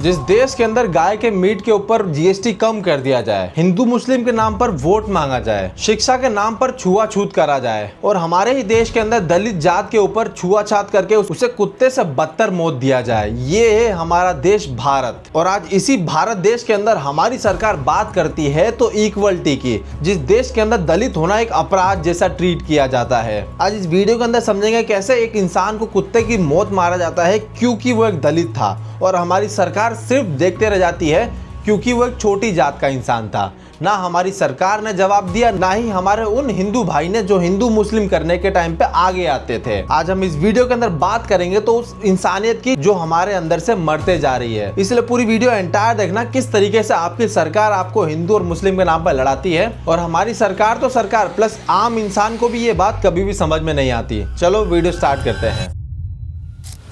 जिस देश के अंदर गाय के मीट के ऊपर जीएसटी कम कर दिया जाए, हिंदू मुस्लिम के नाम पर वोट मांगा जाए, शिक्षा के नाम पर छुआछूत करा जाए और हमारे ही देश के अंदर दलित जात के ऊपर छुआछूत करके उसे कुत्ते से बदतर मौत दिया जाए, ये है हमारा देश भारत। और आज इसी भारत देश के अंदर हमारी सरकार बात करती है तो इक्वलिटी की, जिस देश के अंदर दलित होना एक अपराध जैसा ट्रीट किया जाता है। आज इस वीडियो के अंदर समझेंगे कैसे एक इंसान को कुत्ते की मौत मारा जाता है क्योंकि वो एक दलित था और हमारी सरकार सिर्फ देखते रह जाती है क्योंकि वो एक छोटी जात का इंसान था। ना हमारी सरकार ने जवाब दिया, ना ही हमारे उन हिंदू भाई ने जो हिंदू मुस्लिम करने के टाइम पे आगे आते थे। आज हम इस वीडियो के अंदर बात करेंगे तो उस इंसानियत की जो हमारे अंदर से मरते जा रही है। इसलिए पूरी वीडियो एंटायर देखना, किस तरीके से आपकी सरकार आपको हिंदू और मुस्लिम के नाम पर लड़ाती है। और हमारी सरकार तो सरकार प्लस आम इंसान को भी ये बात कभी भी समझ में नहीं आती। चलो वीडियो स्टार्ट करते हैं।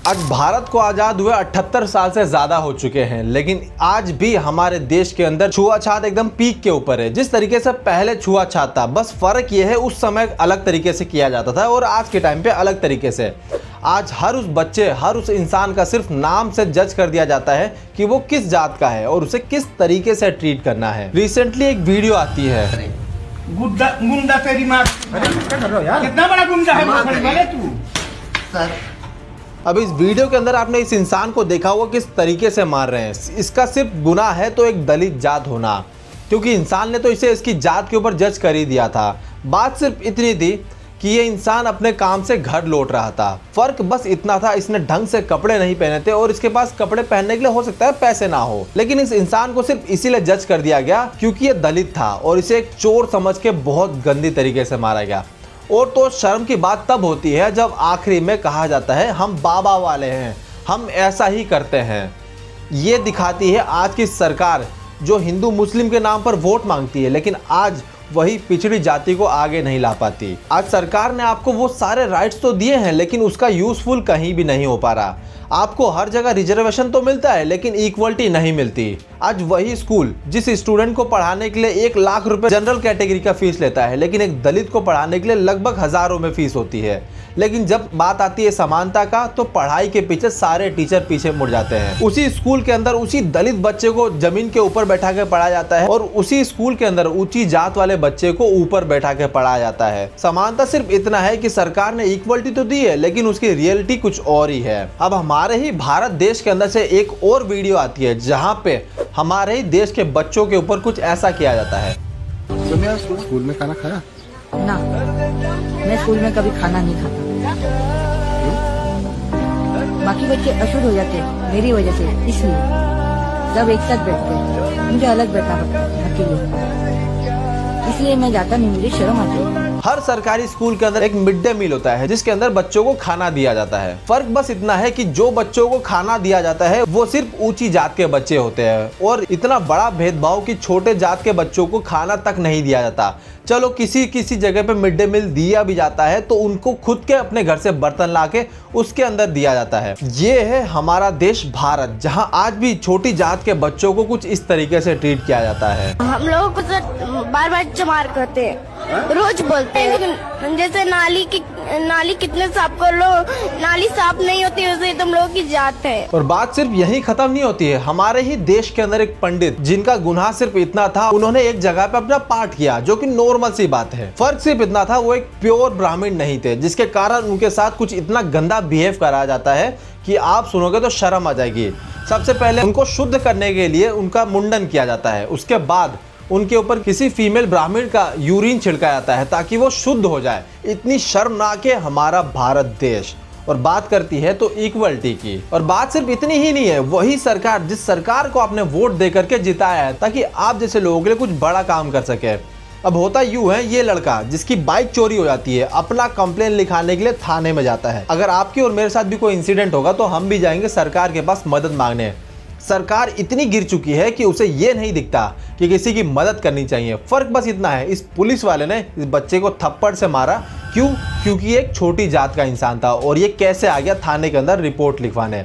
आज भारत को आजाद हुए 78 साल से ज्यादा हो चुके हैं, लेकिन आज भी हमारे देश के अंदर छुआछूत एकदम पीक के ऊपर है। जिस तरीके से पहले छुआछूत था, बस फर्क ये है उस समय अलग तरीके से किया जाता था और आज के टाइम पे अलग तरीके से। आज हर उस बच्चे, हर उस इंसान का सिर्फ नाम से जज कर दिया जाता है कि वो किस जात का है और उसे किस तरीके से ट्रीट करना है। रिसेंटली एक वीडियो आती है, गुंडा तेरी माँ, क्या कर रहे हो यार? कितना बड़ा गुंडा है तू? सर, अब इस वीडियो के अंदर आपने इस इंसान को देखा होगा किस तरीके से मार रहे हैं। इसका सिर्फ गुनाह है तो एक दलित जात होना, क्योंकि इंसान ने तो इसे इसकी जात के ऊपर जज कर ही दिया था। बात सिर्फ इतनी थी कि ये इंसान अपने काम से घर लौट रहा था। फर्क बस इतना था, इसने ढंग से कपड़े नहीं पहने थे और इसके पास कपड़े पहनने के लिए हो सकता है पैसे ना हो, लेकिन इस इंसान को सिर्फ इसीलिए जज कर दिया गया क्योंकि ये दलित था और इसे एक चोर समझ के बहुत गंदी तरीके से मारा गया। और तो शर्म की बात तब होती है जब आखिरी में कहा जाता है हम बाबा वाले हैं, हम ऐसा ही करते हैं। ये दिखाती है आज की सरकार जो हिंदू मुस्लिम के नाम पर वोट मांगती है, लेकिन आज वही पिछड़ी जाति को आगे नहीं ला पाती। आज सरकार ने आपको वो सारे राइट्स तो दिए हैं, लेकिन उसका यूजफुल कहीं भी नहीं हो पा रहा। आपको हर जगह रिजर्वेशन तो मिलता है, लेकिन इक्वलिटी नहीं मिलती। आज वही स्कूल जिस स्टूडेंट को पढ़ाने के लिए 1 लाख रुपए जनरल कैटेगरी का फीस लेता है, लेकिन एक दलित को पढ़ाने के लिए लगभग हजारों में फीस होती है। लेकिन जब बात आती है समानता का, तो पढ़ाई के पीछे सारे टीचर पीछे मुड़ जाते हैं। उसी स्कूल के अंदर उसी दलित बच्चे को जमीन के ऊपर बैठा के पढ़ाया जाता है और उसी स्कूल के अंदर ऊंची जात वाले बच्चे को ऊपर बैठा के पढ़ाया जाता है। समानता सिर्फ इतना है कि सरकार ने इक्वलिटी तो दी है, लेकिन उसकी रियलिटी कुछ और ही है। अब हमारे ही भारत देश के अंदर से एक और वीडियो आती है जहाँ पे हमारे ही देश के बच्चों के ऊपर कुछ ऐसा किया जाता है। तुमने स्कूल में खाना खाया? ना, मैं स्कूल में कभी खाना नहीं खाता। बाकी बच्चे अशुद्ध हो जाते मेरी वजह से, इसलिए सब एक साथ बैठते हैं, मुझे अलग बैठना पड़ता है अकेले, इसलिए मैं जाता नहीं, मुझे शर्म आती है। हर सरकारी स्कूल के अंदर एक मिड डे मील होता है जिसके अंदर बच्चों को खाना दिया जाता है। फर्क बस इतना है कि जो बच्चों को खाना दिया जाता है वो सिर्फ ऊंची जात के बच्चे होते हैं और इतना बड़ा भेदभाव कि छोटे जात के बच्चों को खाना तक नहीं दिया जाता। चलो किसी जगह पे मिड डे मील दिया भी जाता है तो उनको खुद के अपने घर से बर्तन लाके उसके अंदर दिया जाता है। ये है हमारा देश भारत, जहाँ आज भी छोटी जात के बच्चों को कुछ इस तरीके से ट्रीट किया जाता है। हम लोगों को तो बार बार चमार करते हैं, रोज बोलते हैं, लेकिन जैसे नाली कितने साफ कर लो, नाली साफ नहीं होती, वैसे तुम लोगों की जात है। और बात सिर्फ यही खत्म नहीं होती है। हमारे ही देश के अंदर एक पंडित, जिनका गुनाह सिर्फ इतना था, उन्होंने एक जगह पे अपना पाठ किया, जो कि नॉर्मल सी बात है। फर्क सिर्फ इतना था, वो एक प्योर ब्राह्मण नहीं थे, जिसके कारण उनके साथ कुछ इतना गंदा बिहेव करा जाता है कि आप सुनोगे तो शर्म आ जाएगी। सबसे पहले उनको शुद्ध करने के लिए उनका मुंडन किया जाता है, उसके बाद उनके ऊपर किसी फीमेल ब्राह्मण का यूरिन छिड़का जाता है ताकि वो शुद्ध हो जाए। इतनी शर्मनाक है हमारा भारत देश। और बात करती है तो इक्वलिटी की। और बात सिर्फ इतनी ही नहीं है, वही सरकार जिस सरकार को आपने वोट दे करके जिताया है ताकि आप जैसे लोगों के लिए कुछ बड़ा काम कर सके। अब होता यूं है, ये लड़का जिसकी बाइक चोरी हो जाती है अपना कंप्लेन लिखाने के लिए थाने में जाता है। अगर आपकी और मेरे साथ भी कोई इंसिडेंट होगा तो हम भी जाएंगे सरकार के पास मदद मांगने। सरकार इतनी गिर चुकी है कि उसे ये नहीं दिखता कि किसी की मदद करनी चाहिए। फर्क बस इतना है, इस पुलिस वाले ने इस बच्चे को थप्पड़ से मारा, क्यों? क्योंकि एक छोटी जात का इंसान था। और ये कैसे आ गया थाने के अंदर रिपोर्ट लिखवाने?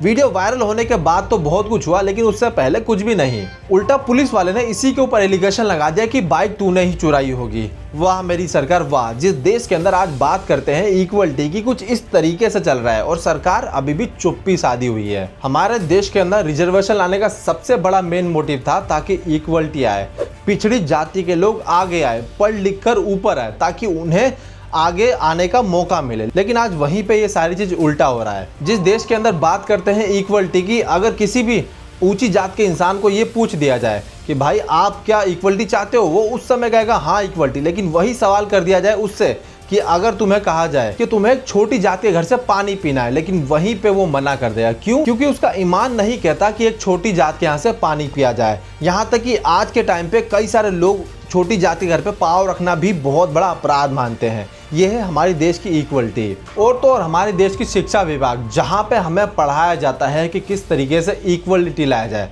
वीडियो वायरल होने के बाद तो बहुत कुछ हुआ, लेकिन उससे पहले कुछ भी नहीं। उल्टा पुलिस वाले ने इसी के ऊपर एलिगेशन लगा दिया कि बाइक तूने ही चुराई होगी। वाह मेरी सरकार वाह, जिस देश के अंदर आज बात करते हैं इक्वलिटी की, कुछ इस तरीके से चल रहा है और सरकार अभी भी चुप्पी साधी हुई है। हमारे देश के अंदर रिजर्वेशन लाने का सबसे बड़ा मेन मोटिव था ताकि इक्वलिटी आए, पिछड़ी जाति के लोग आगे आए, पढ़ लिख कर ऊपर आए, ताकि उन्हें आगे आने का मौका मिले। लेकिन आज वहीं पे ये सारी चीज उल्टा हो रहा है। जिस देश के अंदर बात करते हैं इक्वलिटी की, अगर किसी भी ऊंची जात के इंसान को ये पूछ दिया जाए कि भाई आप क्या इक्वलिटी चाहते हो, वो उस समय कहेगा हाँ इक्वलिटी। लेकिन वही सवाल कर दिया जाए उससे कि अगर तुम्हें कहा जाए कि तुम्हें एक छोटी जात के घर से पानी पीना है, लेकिन वहीं पे वो मना कर देगा। क्यों? क्योंकि उसका ईमान नहीं कहता कि एक छोटी जात के यहाँ से पानी पिया जाए। यहाँ तक कि आज के टाइम पे कई सारे लोग छोटी जाति घर पे पाँव रखना भी बहुत बड़ा अपराध मानते हैं। यह है हमारे देश की इक्वलिटी। और तो और हमारे देश की शिक्षा विभाग, जहाँ पे हमें पढ़ाया जाता है कि किस तरीके से इक्वलिटी लाया जाए।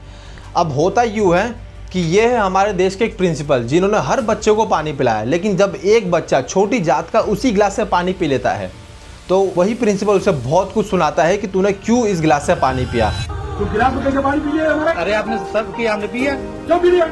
अब होता यूँ है कि ये है हमारे देश के एक प्रिंसिपल जिन्होंने हर बच्चे को पानी पिलाया, लेकिन जब एक बच्चा छोटी जात का उसी गिलास से पानी पी लेता है तो वही प्रिंसिपल उसे बहुत कुछ सुनाता है कि तूने क्यों इस गिलास से पानी पिया। तो गिलास में कैसे पानी पिए हमारा? अरे आपने सब किया, हमने पिया, क्यों पी लिया?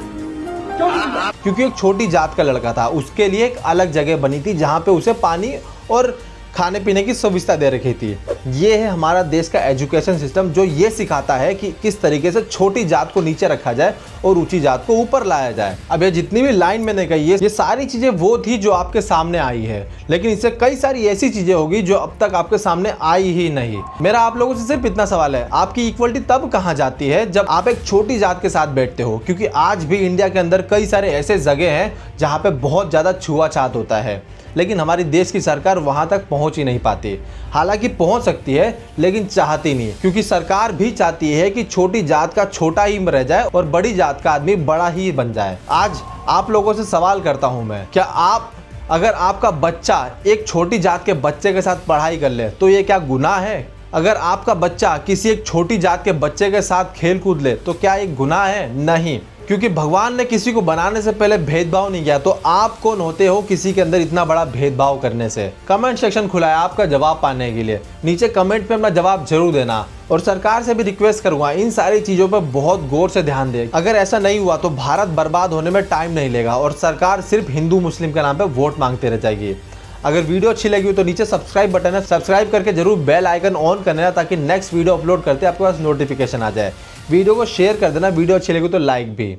क्योंकि एक छोटी जात का लड़का था, उसके लिए एक अलग जगह बनी थी जहाँ पे उसे पानी और खाने पीने की सुविधा दे रखी थी। ये है हमारा देश का एजुकेशन सिस्टम, जो ये सिखाता है कि किस तरीके से छोटी जात को नीचे रखा जाए और ऊंची जात को ऊपर लाया जाए। अब ये जितनी भी लाइन मैंने कही है, ये सारी चीजें वो थी जो आपके सामने आई है, लेकिन इससे कई सारी ऐसी चीजें होगी जो अब तक आपके सामने आई ही नहीं। मेरा आप लोगों से सिर्फ इतना सवाल है, आपकी इक्वलिटी तब कहाँ जाती है जब आप एक छोटी जात के साथ बैठते हो? क्योंकि आज भी इंडिया के अंदर कई सारे ऐसे जगह हैं जहाँ पे बहुत ज्यादा छुआछूत होता है, लेकिन हमारी देश की सरकार वहां तक पहुंच ही नहीं पाती। हालांकि पहुंच सकती है, लेकिन चाहती नहीं, क्योंकि सरकार भी चाहती है कि छोटी जात का छोटा ही रह जाए और बड़ी जात का आदमी बड़ा ही बन जाए। आज आप लोगों से सवाल करता हूं मैं, क्या आप, अगर आपका बच्चा एक छोटी जात के बच्चे के साथ पढ़ाई कर ले तो ये क्या गुनाह है? अगर आपका बच्चा किसी एक छोटी जात के बच्चे के साथ खेल कूद ले तो क्या एक गुनाह है? नहीं, क्योंकि भगवान ने किसी को बनाने से पहले भेदभाव नहीं किया। तो आप कौन होते हो किसी के अंदर इतना बड़ा भेदभाव करने से? कमेंट सेक्शन खुला है आपका जवाब पाने के लिए, नीचे कमेंट पे अपना जवाब जरूर देना। और सरकार से भी रिक्वेस्ट करूंगा, इन सारी चीजों पर बहुत गौर से ध्यान दे। अगर ऐसा नहीं हुआ तो भारत बर्बाद होने में टाइम नहीं लेगा और सरकार सिर्फ हिंदू मुस्लिम के नाम पे वोट मांगते रह जाएगी। अगर वीडियो अच्छी लगी हो तो नीचे सब्सक्राइब बटन है, सब्सक्राइब करके जरूर बेल आइकन ऑन कर लेना, ताकि नेक्स्ट वीडियो अपलोड करते आपके पास नोटिफिकेशन आ जाए। वीडियो को शेयर कर देना, वीडियो अच्छी लगी तो लाइक भी।